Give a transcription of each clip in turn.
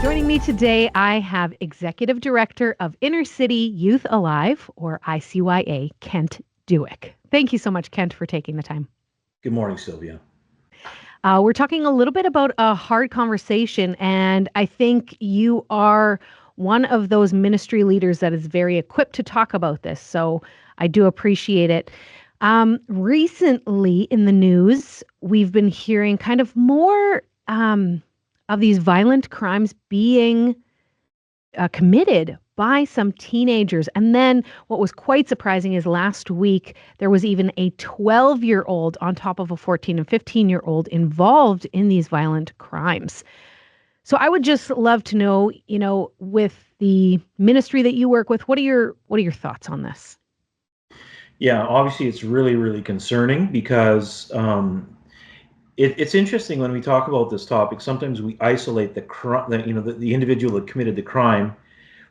Joining me today, I have Executive Director of Inner City Youth Alive, or ICYA, Kent Dueck. Thank you so much, Kent, for taking the time. Good morning, Sylvia. We're talking a little bit about a hard conversation, and I think you are one of those ministry leaders that is very equipped to talk about this. So I do appreciate it. Recently in the news, we've been hearing kind of more of these violent crimes being committed by some teenagers. And then what was quite surprising is last week, there was even a 12-year-old on top of a 14 and 15-year-old involved in these violent crimes. So I would just love to know, with the ministry that you work with, what are your thoughts on this? Yeah, obviously it's really, really concerning because it's interesting when we talk about this topic. Sometimes we isolate the individual that committed the crime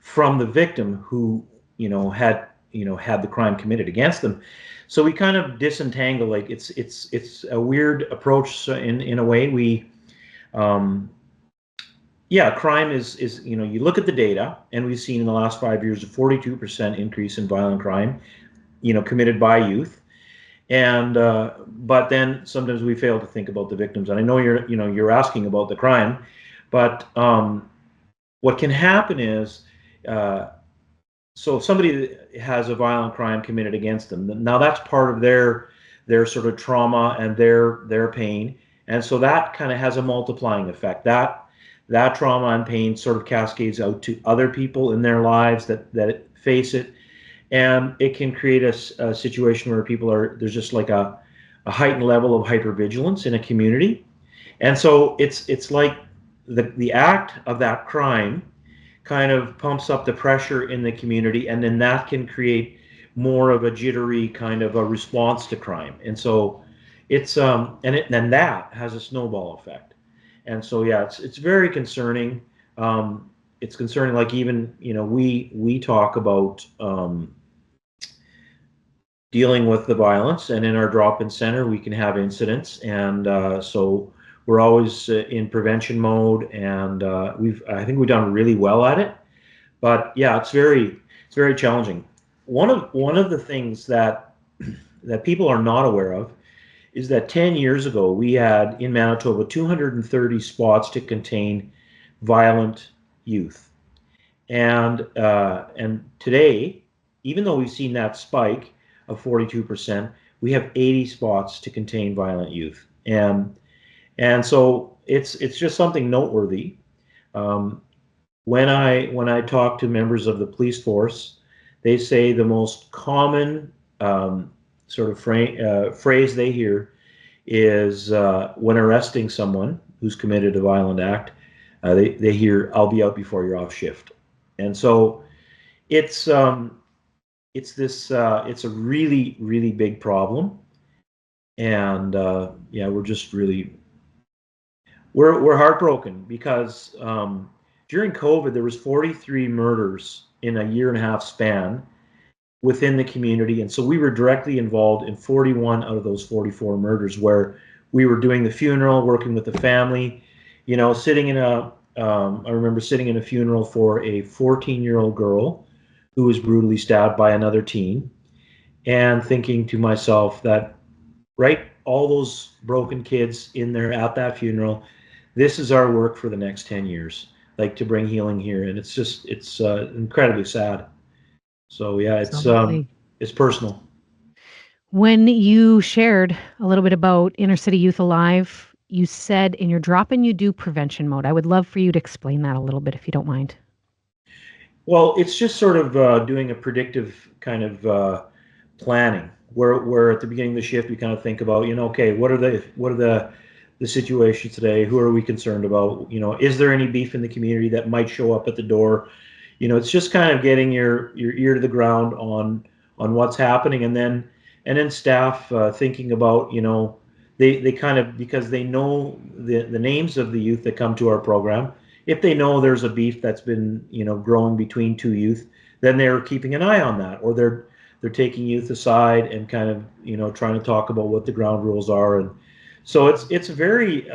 from the victim who had the crime committed against them. So we kind of disentangle. Like it's a weird approach. So in a way, crime is you look at the data, and we've seen in the last 5 years a 42% increase in violent crime, committed by youth. And but then sometimes we fail to think about the victims. And I know you're asking about the crime, but what can happen is, so if somebody has a violent crime committed against them, now that's part of their sort of trauma and their pain, and so that kind of has a multiplying effect. That trauma and pain sort of cascades out to other people in their lives that face it. And it can create a situation where there's just like a heightened level of hypervigilance in a community. And so it's like the act of that crime kind of pumps up the pressure in the community, and then that can create more of a jittery kind of a response to crime. And so it's and that has a snowball effect. And so it's very concerning. It's concerning, like even we talk about dealing with the violence, and in our drop-in center we can have incidents, and so we're always in prevention mode, and I think we've done really well at it. But yeah, it's very challenging. One of the things that people are not aware of is that 10 years ago we had in Manitoba 230 spots to contain violent youth, and today, even though we've seen that spike of 42%, we have 80 spots to contain violent youth, and so it's just something noteworthy. When I talk to members of the police force, they say the most common sort of phrase they hear is when arresting someone who's committed a violent act, they hear, "I'll be out before you're off shift." And so it's a really, really big problem, and we're just really we're heartbroken because during COVID there was 43 murders in a year and a half span within the community, and so we were directly involved in 41 out of those 44 murders, where we were doing the funeral, working with the family, sitting in I remember sitting in a funeral for a 14-year-old girl who was brutally stabbed by another teen, and thinking to myself that, right, all those broken kids in there at that funeral, this is our work for the next 10 years, like to bring healing here. And it's incredibly sad. So yeah, it's personal. When you shared a little bit about Inner City Youth Alive, you said in your drop-in you do prevention mode. I would love for you to explain that a little bit, if you don't mind. Well, it's just sort of doing a predictive kind of planning, where at the beginning of the shift we kind of think about, okay, what are the situations today? Who are we concerned about? Is there any beef in the community that might show up at the door? It's just kind of getting your ear to the ground on what's happening, and then staff thinking about, they kind of, because they know the names of the youth that come to our program. If they know there's a beef that's been growing between two youth, then they're keeping an eye on that, or they're taking youth aside and kind of trying to talk about what the ground rules are. And so it's very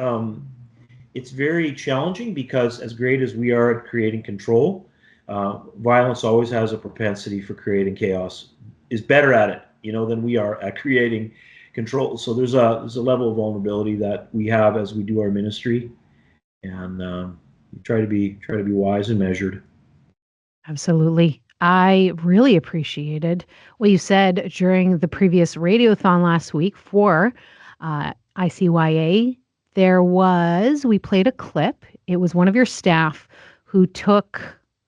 it's very challenging because as great as we are at creating control, violence always has a propensity for creating chaos, is better at it, than we are at creating control. So there's a level of vulnerability that we have as we do our ministry, and try to be wise and measured. Absolutely. I really appreciated what you said during the previous radiothon last week for ICYA. We played a clip. It was one of your staff who took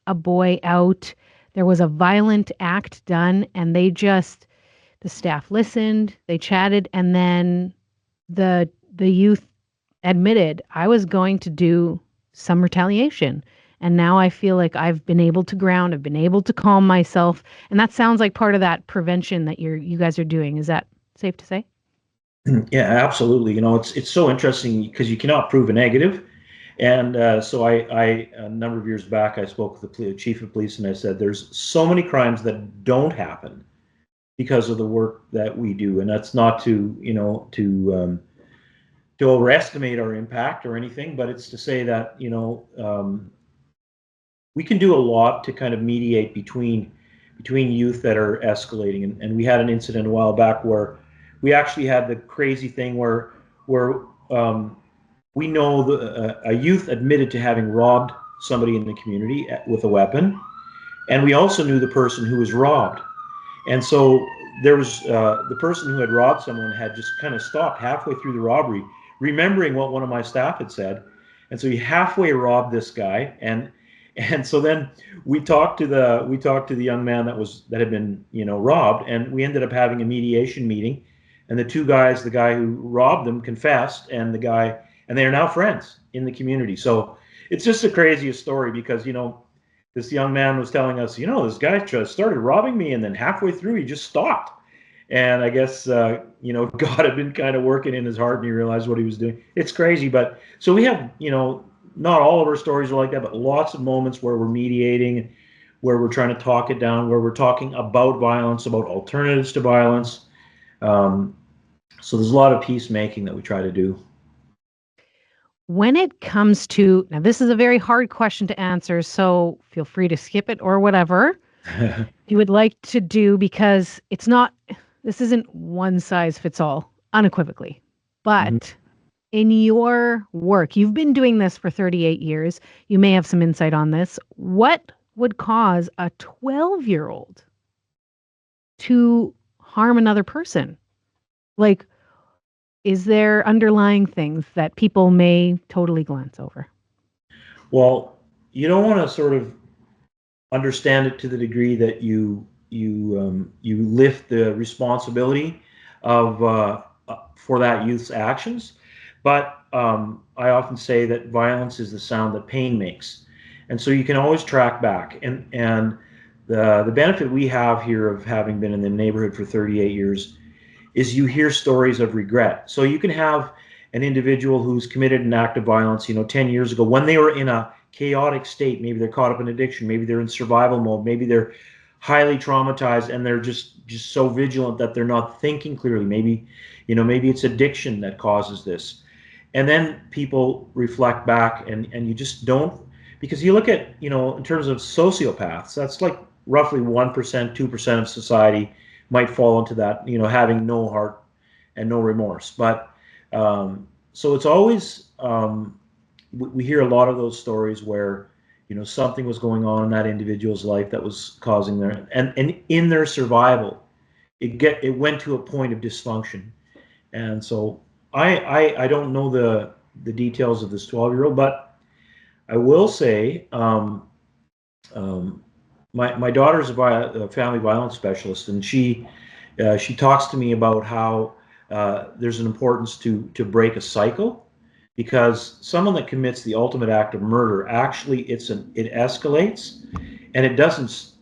a boy out. There was a violent act done, and the staff listened, they chatted, and then the youth admitted, I was going to do some retaliation. And now I feel like I've been able to ground, I've been able to calm myself. And that sounds like part of that prevention that you guys are doing. Is that safe to say? Yeah, absolutely. It's so interesting because you cannot prove a negative. And so I a number of years back, I spoke with the chief of police, and I said, there's so many crimes that don't happen because of the work that we do. And that's not to overestimate our impact or anything, but it's to say that, we can do a lot to kind of mediate between youth that are escalating. And we had an incident a while back where we actually had the crazy thing where we know a youth admitted to having robbed somebody in the community with a weapon, and we also knew the person who was robbed. And so there was the person who had robbed someone had just kind of stopped halfway through the robbery, remembering what one of my staff had said, and so he halfway robbed this guy, and so then we talked to the young man that had been robbed, and we ended up having a mediation meeting, and the two guys, the guy who robbed them confessed, and they are now friends in the community. So it's just the craziest story because this young man was telling us, this guy just started robbing me, and then halfway through he just stopped. And I guess God had been kind of working in his heart, and he realized what he was doing. It's crazy, but so we have not all of our stories are like that, but lots of moments where we're mediating, where we're trying to talk it down, where we're talking about violence, about alternatives to violence. So there's a lot of peacemaking that we try to do. When it comes to, now this is a very hard question to answer, so feel free to skip it or whatever you would like to do, because this isn't one size fits all, unequivocally. But in your work, you've been doing this for 38 years. You may have some insight on this. What would cause a 12-year-old to harm another person? Like, is there underlying things that people may totally glance over? Well, you don't want to sort of understand it to the degree that you lift the responsibility of for that youth's actions. But I often say that violence is the sound that pain makes, and so you can always track back. And the benefit we have here of having been in the neighborhood for 38 years is you hear stories of regret. So you can have an individual who's committed an act of violence, 10 years ago, when they were in a chaotic state. Maybe they're caught up in addiction. Maybe they're in survival mode. Maybe they're highly traumatized and they're just so vigilant that they're not thinking clearly. Maybe it's addiction that causes this. And then people reflect back, and you just don't, because you look at, in terms of sociopaths, that's like roughly 1%, 2% of society might fall into that, having no heart and no remorse. But so it's always, we hear a lot of those stories where, something was going on in that individual's life that was causing their, and in their survival, it went to a point of dysfunction. And so I don't know the details of this 12-year-old, but I will say, my daughter's a family violence specialist, and she talks to me about how there's an importance to break a cycle, because someone that commits the ultimate act of murder, actually it escalates, and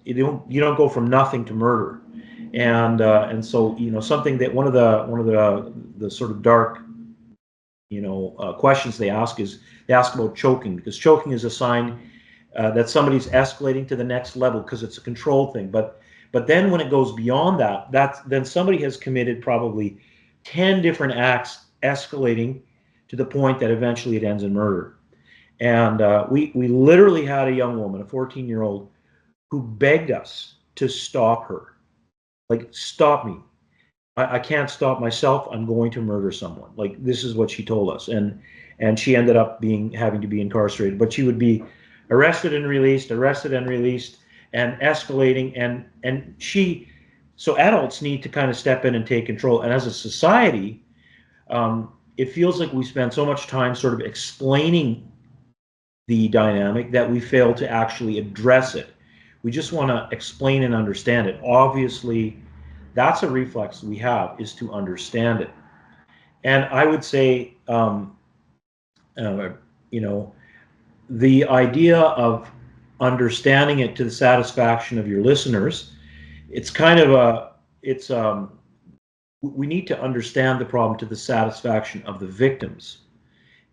you don't go from nothing to murder. And so something that one of the sort of dark questions they ask about choking, because choking is a sign that somebody's escalating to the next level because it's a control thing. But then when it goes beyond that, then somebody has committed probably 10 different acts escalating to the point that eventually it ends in murder. And we literally had a young woman, a 14-year-old, who begged us to stop her. Like, stop me. I can't stop myself. I'm going to murder someone. Like, this is what she told us. And she ended up having to be incarcerated. But she would be arrested and released, and escalating. And so adults need to kind of step in and take control. And as a society, it feels like we spend so much time sort of explaining the dynamic that we fail to actually address it. We just want to explain and understand it. Obviously, that's a reflex we have, is to understand it. And I would say, you know, the idea of understanding it to the satisfaction of your listeners, it's kind of we need to understand the problem to the satisfaction of the victims.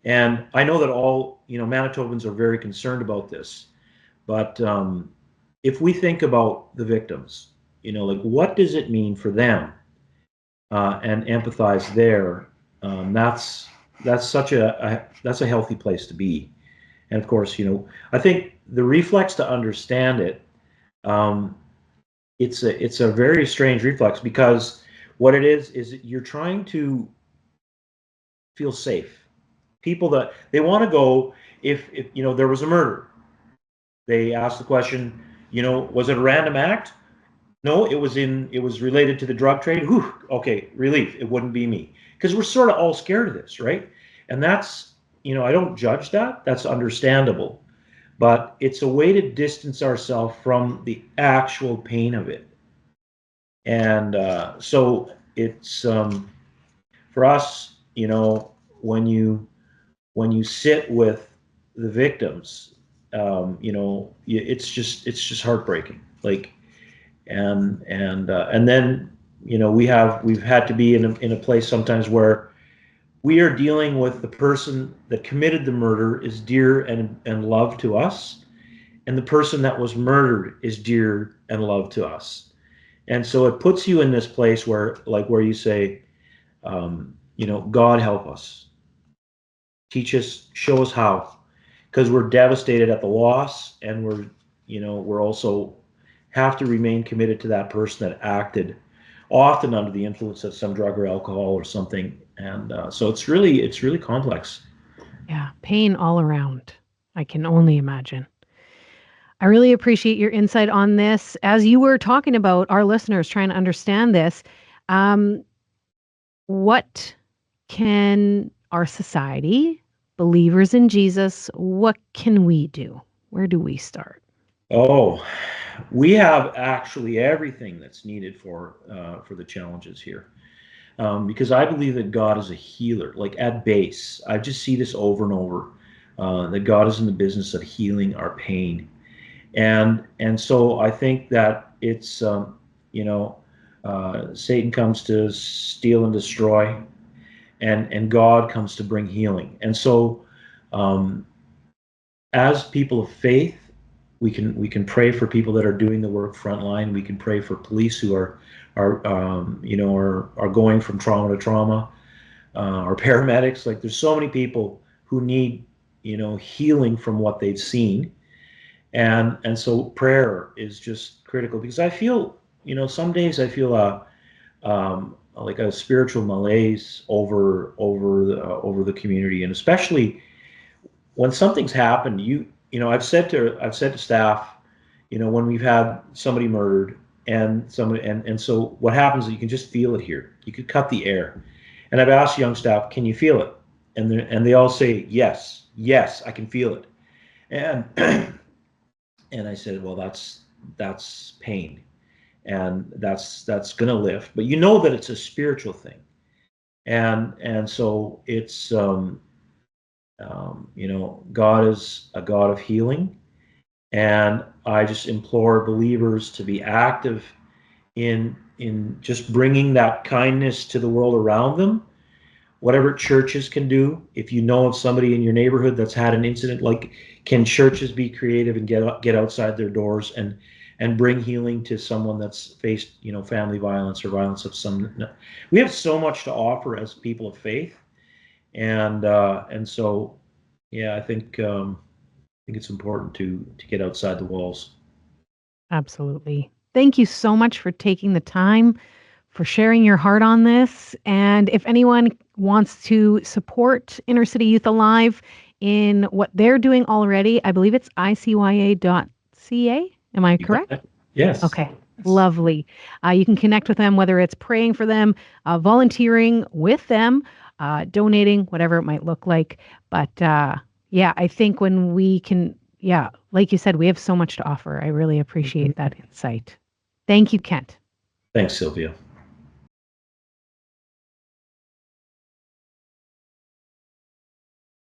And I know that all, Manitobans are very concerned about this, but if we think about the victims, like, what does it mean for them, and empathize there, that's such that's a healthy place to be. And of course, I think the reflex to understand it, it's a very strange reflex, because what it is you're trying to feel safe. People that they want to go, if there was a murder, they ask the question, was it a random act? No, it was related to the drug trade. Whew, okay, relief. It wouldn't be me, because we're sort of all scared of this, right? And that's, I don't judge that. That's understandable, but it's a way to distance ourselves from the actual pain of it. And so it's, for us, when you sit with the victims, it's just heartbreaking. Like, and then we've had to be in a place sometimes where we are dealing with the person that committed the murder is dear and loved to us, and the person that was murdered is dear and loved to us. And so it puts you in this place where you say, God help us, teach us, show us how, because we're devastated at the loss, and we're also have to remain committed to that person that acted, often under the influence of some drug or alcohol or something. And so it's really complex. Yeah, pain all around. I can only imagine. I really appreciate your insight on this. As you were talking about our listeners trying to understand this, um, what can our society, believers in Jesus, what can we do? Where do we start? Oh, we have actually everything that's needed for the challenges here. Because I believe that God is a healer. Like, at base, I just see this over and over, that God is in the business of healing our pain. And so I think that it's, Satan comes to steal and destroy, and God comes to bring healing. And so, as people of faith, we can pray for people that are doing the work frontline. We can pray for police who are going from trauma to trauma, or paramedics. Like, there's so many people who need healing from what they've seen. And so prayer is just critical, because I feel, some days I feel like a spiritual malaise over the community, and especially when something's happened. I've said to staff, when we've had somebody murdered, and so what happens is you can just feel it here. You could cut the air, and I've asked young staff, can you feel it? And they all say yes, I can feel it. And and I said, well, that's pain, and that's going to lift, but that it's a spiritual thing. And so it's, God is a God of healing, and I just implore believers to be active in just bringing that kindness to the world around them. Whatever churches can do, if you know of somebody in your neighborhood that's had an incident, like, can churches be creative and get outside their doors and bring healing to someone that's faced, family violence or violence of some. We have so much to offer as people of faith, and so yeah, I think it's important to get outside the walls. Absolutely. Thank you so much for taking the time, for sharing your heart on this. And if anyone wants to support Inner City Youth Alive in what they're doing already, I believe it's ICYA.ca. Am I You got correct? that? Yes. Okay. Lovely. You can connect with them, whether it's praying for them, volunteering with them, donating, whatever it might look like. But yeah, I think when we can, yeah, like you said, we have so much to offer. I really appreciate that insight. Thank you, Kent. Thanks, Sylvia.